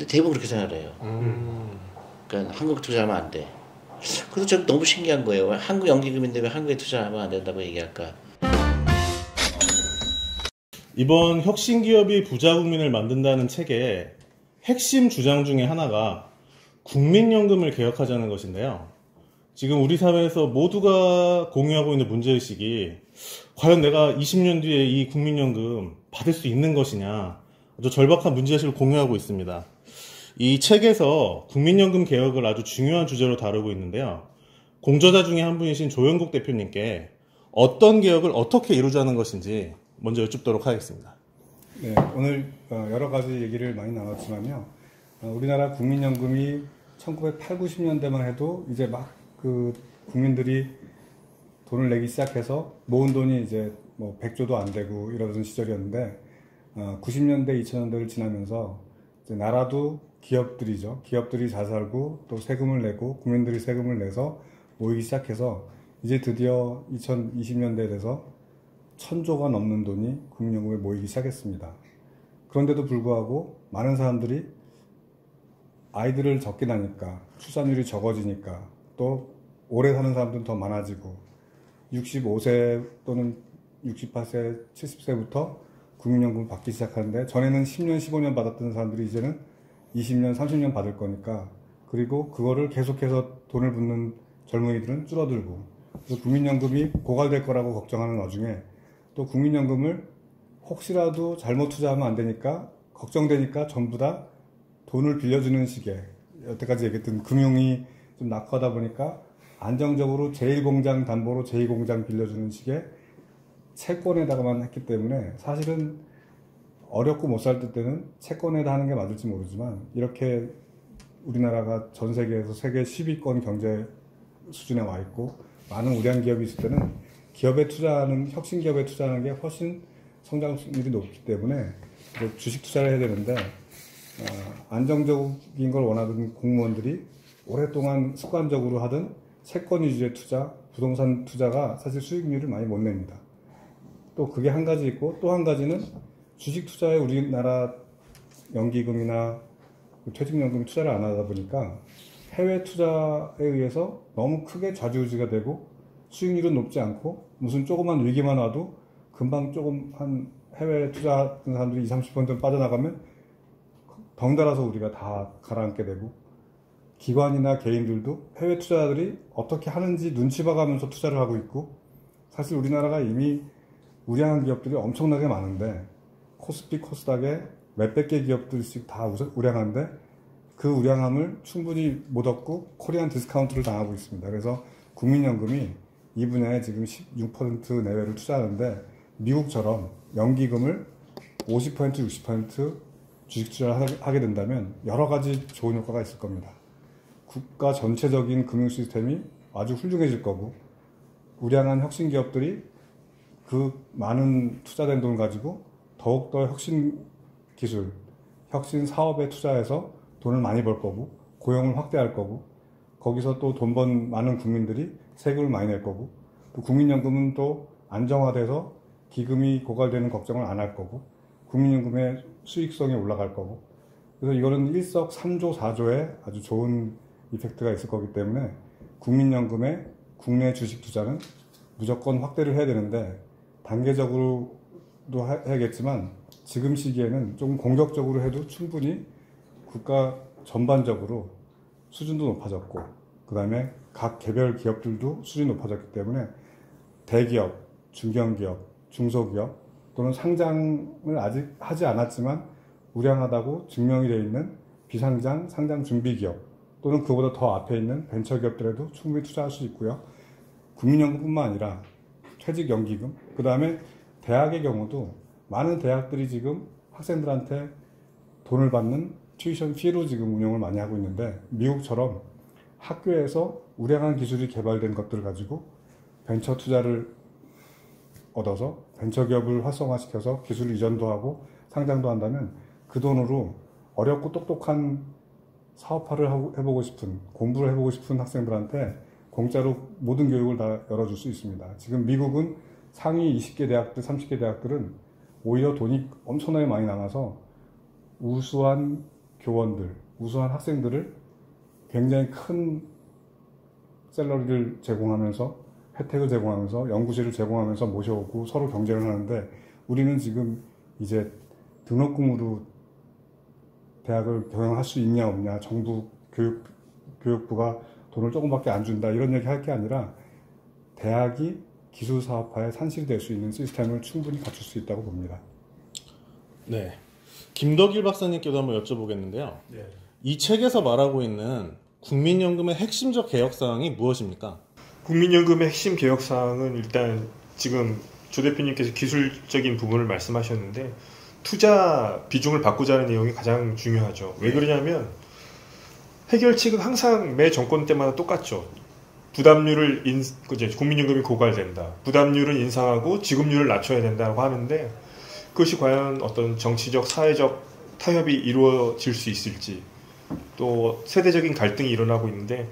대부분 그렇게 생각해요. 그러니까 한국 투자하면 안 돼. 그래서 전 너무 신기한 거예요. 한국 연기금인데 왜 한국에 투자하면 안 된다고 얘기할까? 이번 혁신기업이 부자국민을 만든다는 책의 핵심 주장 중에 하나가 국민연금을 개혁하자는 것인데요. 지금 우리 사회에서 모두가 공유하고 있는 문제의식이 과연 내가 20년 뒤에 이 국민연금 받을 수 있는 것이냐, 아주 절박한 문제의식을 공유하고 있습니다. 이 책에서 국민연금 개혁을 아주 중요한 주제로 다루고 있는데요. 공저자 중에 한 분이신 조영국 대표님께 어떤 개혁을 어떻게 이루자는 것인지 먼저 여쭙도록 하겠습니다. 네, 오늘 여러 가지 얘기를 많이 나눴지만요. 우리나라 국민연금이 1980, 90년대만 해도 이제 막 그 국민들이 돈을 내기 시작해서 모은 돈이 이제 뭐 100조도 안 되고 이러던 시절이었는데 90년대, 2000년대를 지나면서 이제 나라도 기업들이죠. 기업들이 잘 살고 또 세금을 내고 국민들이 세금을 내서 모이기 시작해서 이제 드디어 2020년대에 돼서 1000조가 넘는 돈이 국민연금에 모이기 시작했습니다. 그런데도 불구하고 많은 사람들이 아이들을 적게 낳으니까 출산율이 적어지니까 또 오래 사는 사람들은 더 많아지고 65세 또는 68세, 70세부터 국민연금을 받기 시작하는데 전에는 10년, 15년 받았던 사람들이 이제는 20년, 30년 받을 거니까 그리고 그거를 계속해서 돈을 붓는 젊은이들은 줄어들고 그래서 국민연금이 고갈될 거라고 걱정하는 와중에 또 국민연금을 혹시라도 잘못 투자하면 안 되니까 걱정되니까 전부 다 돈을 빌려주는 식의 여태까지 얘기했던 금융이 좀 낙후하다 보니까 안정적으로 제1공장 담보로 제2공장 빌려주는 식의 채권에다가만 했기 때문에 사실은 어렵고 못 살 때는 채권에다 하는 게 맞을지 모르지만 이렇게 우리나라가 전 세계에서 세계 10위권 경제 수준에 와 있고 많은 우량 기업이 있을 때는 기업에 투자하는 혁신기업에 투자하는 게 훨씬 성장률이 높기 때문에 주식 투자를 해야 되는데 안정적인 걸 원하던 공무원들이 오랫동안 습관적으로 하던 채권 위주의 투자, 부동산 투자가 사실 수익률을 많이 못 냅니다. 또 그게 한 가지 있고 또 한 가지는 주식 투자에 우리나라 연기금이나 퇴직연금 투자를 안 하다 보니까 해외 투자에 의해서 너무 크게 좌지우지가 되고 수익률은 높지 않고 무슨 조그만 위기만 와도 금방 조금 한 해외 투자하는 사람들이 20, 30% 빠져나가면 덩달아서 우리가 다 가라앉게 되고 기관이나 개인들도 해외 투자자들이 어떻게 하는지 눈치 봐가면서 투자를 하고 있고 사실 우리나라가 이미 우량한 기업들이 엄청나게 많은데 코스피, 코스닥에 몇백 개 기업들씩 다 우량한데 그 우량함을 충분히 못 얻고 코리안 디스카운트를 당하고 있습니다. 그래서 국민연금이 이 분야에 지금 16% 내외를 투자하는데 미국처럼 연기금을 50%, 60% 주식 투자를 하게 된다면 여러 가지 좋은 효과가 있을 겁니다. 국가 전체적인 금융 시스템이 아주 훌륭해질 거고 우량한 혁신 기업들이 그 많은 투자된 돈 가지고 더욱더 혁신 기술, 혁신 사업에 투자해서 돈을 많이 벌 거고 고용을 확대할 거고 거기서 또 돈 번 많은 국민들이 세금을 많이 낼 거고 또 국민연금은 또 안정화돼서 기금이 고갈되는 걱정을 안 할 거고 국민연금의 수익성이 올라갈 거고 그래서 이거는 일석삼조, 4조의 아주 좋은 이펙트가 있을 거기 때문에 국민연금의 국내 주식 투자는 무조건 확대를 해야 되는데 단계적으로도 해야겠지만 지금 시기에는 조금 공격적으로 해도 충분히 국가 전반적으로 수준도 높아졌고 그 다음에 각 개별 기업들도 수준이 높아졌기 때문에 대기업, 중견기업, 중소기업 또는 상장을 아직 하지 않았지만 우량하다고 증명이 되어 있는 비상장, 상장 준비기업 또는 그보다 더 앞에 있는 벤처기업들에도 충분히 투자할 수 있고요. 국민연금뿐만 아니라 퇴직연기금, 그 다음에 대학의 경우도 많은 대학들이 지금 학생들한테 돈을 받는 튜이션 피로 지금 운영을 많이 하고 있는데 미국처럼 학교에서 우량한 기술이 개발된 것들을 가지고 벤처 투자를 얻어서 벤처기업을 활성화시켜서 기술 이전도 하고 상장도 한다면 그 돈으로 어렵고 똑똑한 사업화를 해보고 싶은, 공부를 해보고 싶은 학생들한테 공짜로 모든 교육을 다 열어줄 수 있습니다. 지금 미국은 상위 20개 대학들, 30개 대학들은 오히려 돈이 엄청나게 많이 남아서 우수한 교원들, 우수한 학생들을 굉장히 큰 샐러리를 제공하면서 혜택을 제공하면서 연구실을 제공하면서 모셔오고 서로 경쟁을 하는데 우리는 지금 이제 등록금으로 대학을 경영할 수 있냐 없냐 정부 교육부가 돈을 조금밖에 안 준다 이런 얘기 할 게 아니라 대학이 기술사업화에 산실될 수 있는 시스템을 충분히 갖출 수 있다고 봅니다. 네. 김덕일 박사님께도 한번 여쭤보겠는데요. 네. 이 책에서 말하고 있는 국민연금의 핵심적 개혁사항이 무엇입니까? 국민연금의 핵심 개혁사항은 일단 지금 조 대표님께서 기술적인 부분을 말씀하셨는데 투자 비중을 바꾸자는 내용이 가장 중요하죠. 왜 그러냐면 해결책은 항상 매 정권 때마다 똑같죠. 부담률을 국민연금이 고갈된다. 부담률을 인상하고 지급률을 낮춰야 된다고 하는데 그것이 과연 어떤 정치적, 사회적 타협이 이루어질 수 있을지 또 세대적인 갈등이 일어나고 있는데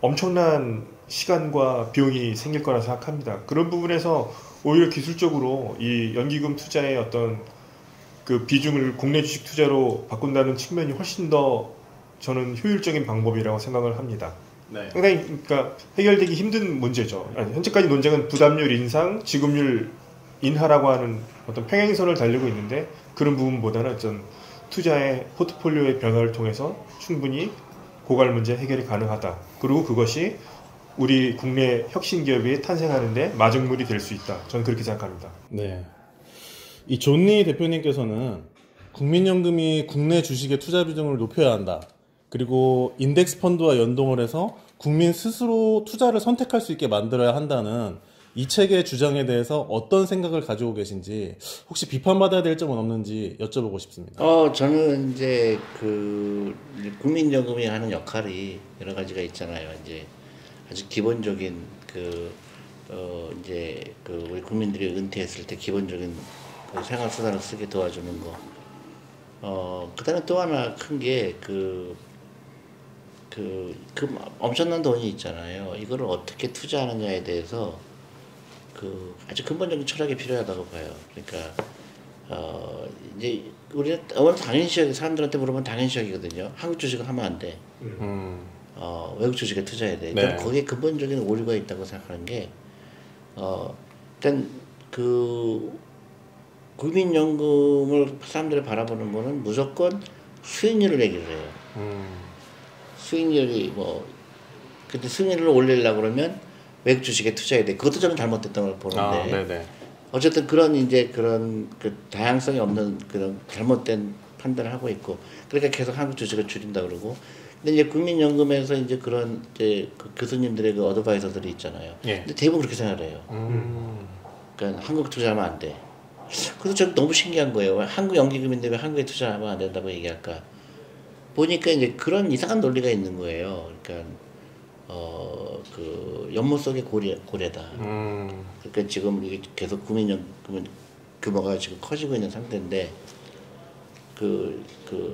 엄청난 시간과 비용이 생길 거라 생각합니다. 그런 부분에서 오히려 기술적으로 이 연기금 투자의 어떤 그 비중을 국내 주식 투자로 바꾼다는 측면이 훨씬 더 저는 효율적인 방법이라고 생각을 합니다. 네. 상당히 그러니까 해결되기 힘든 문제죠. 현재까지 논쟁은 부담률 인상, 지급률 인하라고 하는 어떤 평행선을 달리고 있는데 그런 부분보다는 어떤 투자의 포트폴리오의 변화를 통해서 충분히 고갈 문제 해결이 가능하다. 그리고 그것이 우리 국내 혁신 기업이 탄생하는데 마중물이 될 수 있다. 저는 그렇게 생각합니다. 네. 이 존리 대표님께서는 국민연금이 국내 주식의 투자 비중을 높여야 한다. 그리고 인덱스 펀드와 연동을 해서 국민 스스로 투자를 선택할 수 있게 만들어야 한다는 이 책의 주장에 대해서 어떤 생각을 가지고 계신지 혹시 비판받아야 될 점은 없는지 여쭤보고 싶습니다. 저는 이제 그 국민연금이 하는 역할이 여러 가지가 있잖아요. 이제 아주 기본적인 이제 우리 국민들이 은퇴했을 때 기본적인 그 생활수단을 쓰게 도와주는 거. 그다음에 또 하나 큰 게 엄청난 돈이 있잖아요. 이거를 어떻게 투자하느냐에 대해서 아주 근본적인 철학이 필요하다고 봐요. 그러니까 이제 우리는 당연시하게 사람들한테 물어보면 당연시하거든요. 한국 주식은 하면 안 돼. 외국 주식에 투자해야 돼. 네. 거기에 근본적인 오류가 있다고 생각하는 게 일단 국민연금을 사람들이 바라보는 거는 무조건 수익률을 얘기를 해요. 수익률이 근데 수익률을 올리려고 그러면 외국 주식에 투자해야 돼. 그것도 저는 잘못됐다고 보는데. 네네. 어쨌든 그런 다양성이 없는 그런 잘못된 판단을 하고 있고. 그러니까 계속 한국 주식을 줄인다 그러고. 근데 이제 국민연금에서 이제 그런 이제 교수님들의 그 어드바이저들이 있잖아요. 예. 근데 대부분 그렇게 생각을 해요. 그러니까 한국 투자하면 안 돼. 그래서 저는 너무 신기한 거예요. 한국 연기금인데 왜 한국에 투자하면 안 된다고 얘기할까? 보니까 이제 그런 이상한 논리가 있는 거예요. 그러니까 연못 속의 고래다. 그러니까 지금 이게 계속 국민연금은 규모가 지금 커지고 있는 상태인데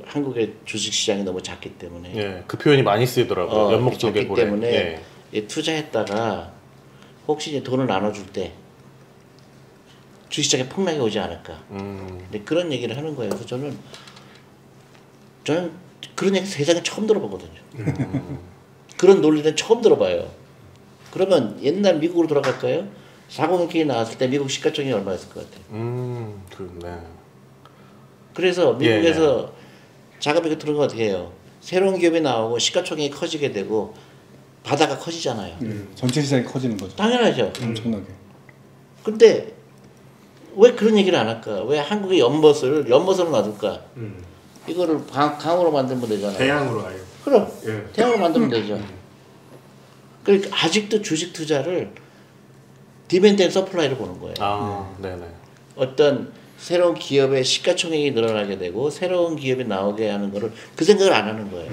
한국의 주식 시장이 너무 작기 때문에 예, 그 표현이 많이 쓰이더라고요. 연목 속의 작기 고래. 때문에 투자했다가 혹시 이제 돈을 나눠줄 때 주식시장에 폭락이 오지 않을까. 근데 그런 얘기를 하는 거예요. 그래서 저는 그런 얘기 세상에 처음 들어보거든요. 그런 논리는 처음 들어봐요. 그러면 옛날 미국으로 돌아갈까요? 401K 나왔을 때 미국 시가총액이 얼마였을 것 같아요? 네. 그래서 미국에서 자금이 들어오는 거 어떻게 해요? 새로운 기업이 나오고 시가총액이 커지게 되고 바다가 커지잖아요. 전체 시장이 커지는 거죠. 당연하죠. 엄청나게. 근데 왜 그런 얘기를 안 할까? 왜 한국의 연못을 놔둘까? 이거를 강으로 만들면 되잖아요. 대양으로 아예. 그럼 예. 대양으로 만들면 되죠. 그러니까 아직도 주식 투자를 디맨드 앤 서플라이로 보는 거예요. 네네. 어떤 새로운 기업의 시가총액이 늘어나게 되고 새로운 기업이 나오게 하는 거를 그 생각을 안 하는 거예요.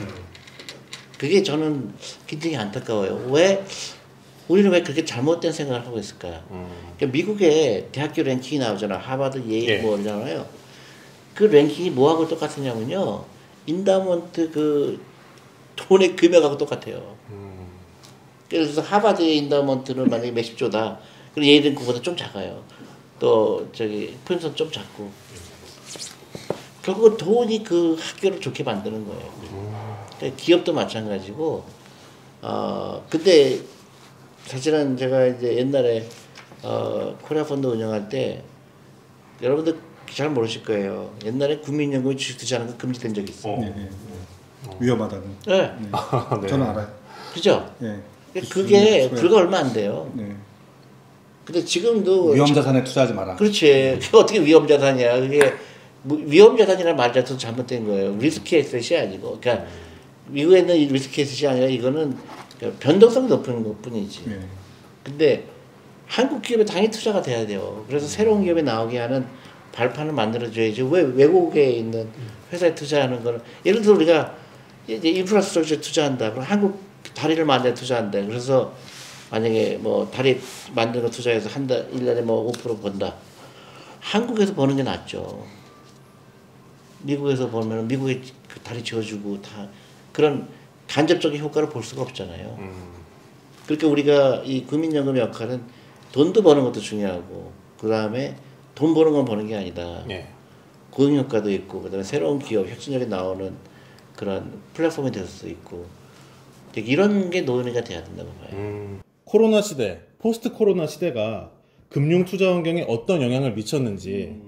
그게 저는 굉장히 안타까워요. 우리는 왜 그렇게 잘못된 생각을 하고 있을까? 그러니까 미국의 대학교 랭킹이 나오잖아. 하버드, 예일 뭐 이러잖아요. 그 랭킹이 뭐하고 똑같으냐면요. 인다먼트 그 돈의 금액하고 똑같아요. 그래서 하버드의 인다먼트는 만약에 몇십 조다. 그리고 예일은 그보다 좀 작아요. 또 프린스턴 좀 작고. 결국은 돈이 그 학교를 좋게 만드는 거예요. 그러니까 기업도 마찬가지고, 근데 사실은 제가 이제 옛날에 코리아 펀드 운영할 때 여러분들 잘 모르실 거예요. 옛날에 국민연금이 주식 투자하는 거 금지된 적이 있어요. 네. 위험하다는. 네. 네. 저는 알아요. 그죠? 네. 그게 불과 얼마 안 돼요. 네. 근데 지금도 위험 자산에 투자하지 마라. 그렇지. 그게 어떻게 위험 자산이야? 그게 위험 자산이라는 말 자체도 잘못된 거예요. 리스크 에셋이 아니고, 그러니까 미국에 있는 리스크 에셋이 아니라 이거는 변동성이 높은 것뿐이지. 네. 근데 한국 기업에 당연히 투자가 돼야 돼요. 그래서 새로운 기업이 나오게 하는 발판을 만들어줘야지. 왜 외국에 있는 회사에 투자하는 거는, 예를 들어 우리가 이제 인프라스트럭처에 투자한다. 그럼 한국 다리를 만들어 투자한다. 그래서 만약에 뭐 다리 만드는 거 투자해서 한 달, 1년에 뭐 5% 번다. 한국에서 버는 게 낫죠. 미국에서 보면 미국에 그 다리 지어주고 다 그런 간접적인 효과를 볼 수가 없잖아요. 그러니까 우리가 이 국민연금 역할은 돈도 버는 것도 중요하고, 그 다음에 돈 버는 건 버는 게 아니다. 예. 고용 효과도 있고, 그다음에 새로운 기업, 혁신력이 나오는 그런 플랫폼이 될 수도 있고, 이런 게 논의가 돼야 된다고 봐요. 코로나 시대, 포스트 코로나 시대가 금융 투자 환경에 어떤 영향을 미쳤는지,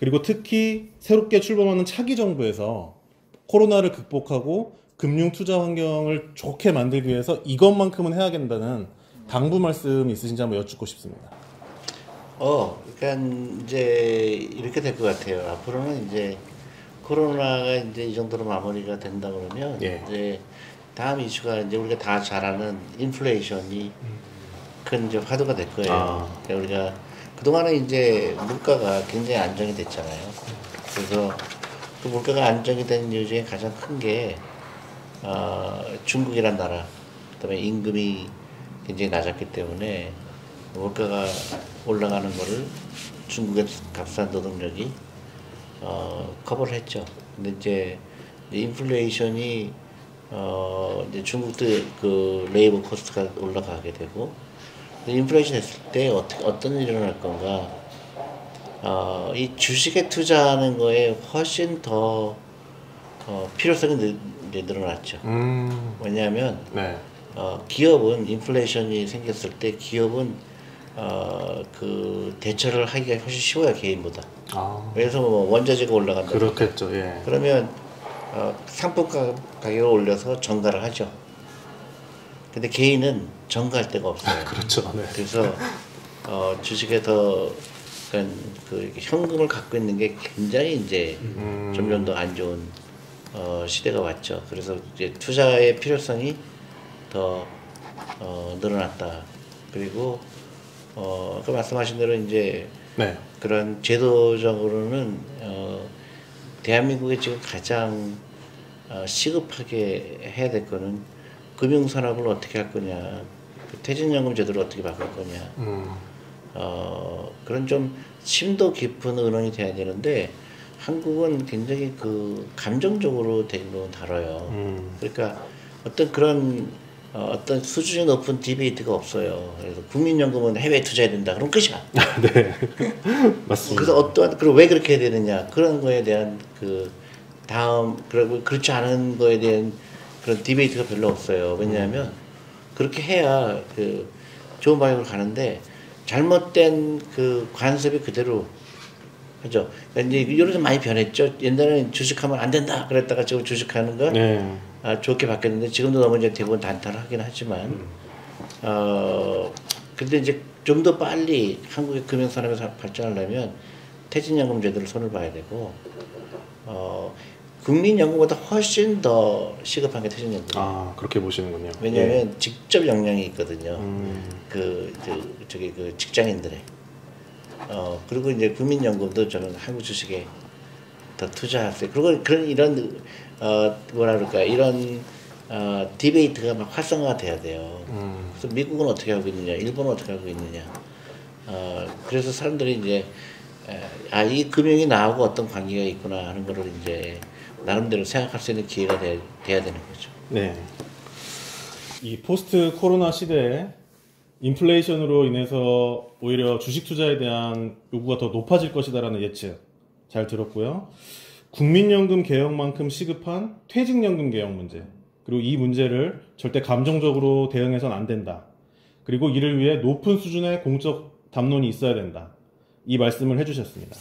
그리고 특히 새롭게 출범하는 차기 정부에서 코로나를 극복하고 금융 투자 환경을 좋게 만들기 위해서 이것만큼은 해야 된다는 당부 말씀이 있으신지 한번 여쭙고 싶습니다. 그러니까 이제 이렇게 될 것 같아요. 앞으로는 이제 코로나가 이제 이 정도로 마무리가 된다 그러면 예. 이제 다음 이슈가 이제 우리가 다 잘 아는 인플레이션이 큰 이제 화두가 될 거예요. 그러니까 우리가 그동안은 이제 물가가 굉장히 안정이 됐잖아요. 그래서 그 물가가 안정이 된 이유 중에 가장 큰 게 중국이란 나라, 그다음에 임금이 굉장히 낮았기 때문에 물가가 올라가는 거를 중국의 값싼 노동력이 커버를 했죠. 근데 이제 인플레이션이 이제 중국도 그 레이버 코스트가 올라가게 되고, 인플레이션 했을 때 어떤 일이 일어날 건가? 이 주식에 투자하는 거에 훨씬 더 필요성이 이제 늘어났죠. 왜냐하면 네. 기업은 인플레이션이 생겼을 때 기업은 그 대처를 하기가 훨씬 쉬워요, 개인보다. 그래서 뭐 원자재가 올라간다. 그렇겠죠. 예. 그러면 상품 가격을 올려서 정가를 하죠. 근데 개인은 정가할 데가 없어요. 그렇죠. 네. 그래서 주식에 더 그 현금을 갖고 있는 게 굉장히 이제 점점 더 안 좋은 시대가 왔죠. 그래서 이제 투자의 필요성이 더 늘어났다. 그리고 그 말씀하신 대로 이제 네. 그런 제도적으로는 대한민국에 지금 가장 시급하게 해야 될 거는 금융산업을 어떻게 할 거냐, 퇴직연금 제도를 어떻게 바꿀 거냐, 그런 좀 심도 깊은 의논이 돼야 되는데 한국은 굉장히 그 감정적으로 대부분 다뤄요. 그러니까 어떤 그런 어떤 수준이 높은 디베이트가 없어요. 그래서 국민연금은 해외에 투자해야 된다. 그럼 끝이야. 네. 맞습니다. 그래서 그리고 왜 그렇게 해야 되느냐, 그런 거에 대한 그리고 그렇지 않은 거에 대한 그런 디베이트가 별로 없어요. 왜냐하면 그렇게 해야 좋은 방향으로 가는데, 잘못된 그 관습이 그대로 하죠. 그러니까 이제 이런 게 많이 변했죠. 옛날에는 주식하면 안 된다 그랬다가 지금 주식하는 거 네. 좋게 바뀌었는데, 지금도 너무 이제 대부분 단타를 하긴 하지만, 근데 이제 좀 더 빨리 한국의 금융산업이 발전하려면 퇴직연금 제도를 손을 봐야 되고, 국민연금보다 훨씬 더 시급한 게 퇴직연금이에요. 그렇게 보시는군요. 왜냐하면 직접 영향이 있거든요. 그 직장인들의. 그리고 이제 국민연금도 저는 한국 주식에 더 투자했어요. 그리고 이런 뭐라 그럴까, 이런 디베이트가 막 활성화가 돼야 돼요. 그래서 미국은 어떻게 하고 있느냐, 일본은 어떻게 하고 있느냐. 그래서 사람들이 이제 이 금융이 나하고 어떤 관계가 있구나 하는 거를 이제 나름대로 생각할 수 있는 기회가 돼야 되는 거죠. 네. 이 포스트 코로나 시대에 인플레이션으로 인해서 오히려 주식 투자에 대한 요구가 더 높아질 것이다라는 예측 잘 들었고요. 국민연금 개혁만큼 시급한 퇴직연금 개혁 문제, 그리고 이 문제를 절대 감정적으로 대응해서는 안 된다. 그리고 이를 위해 높은 수준의 공적 담론이 있어야 된다. 이 말씀을 해주셨습니다.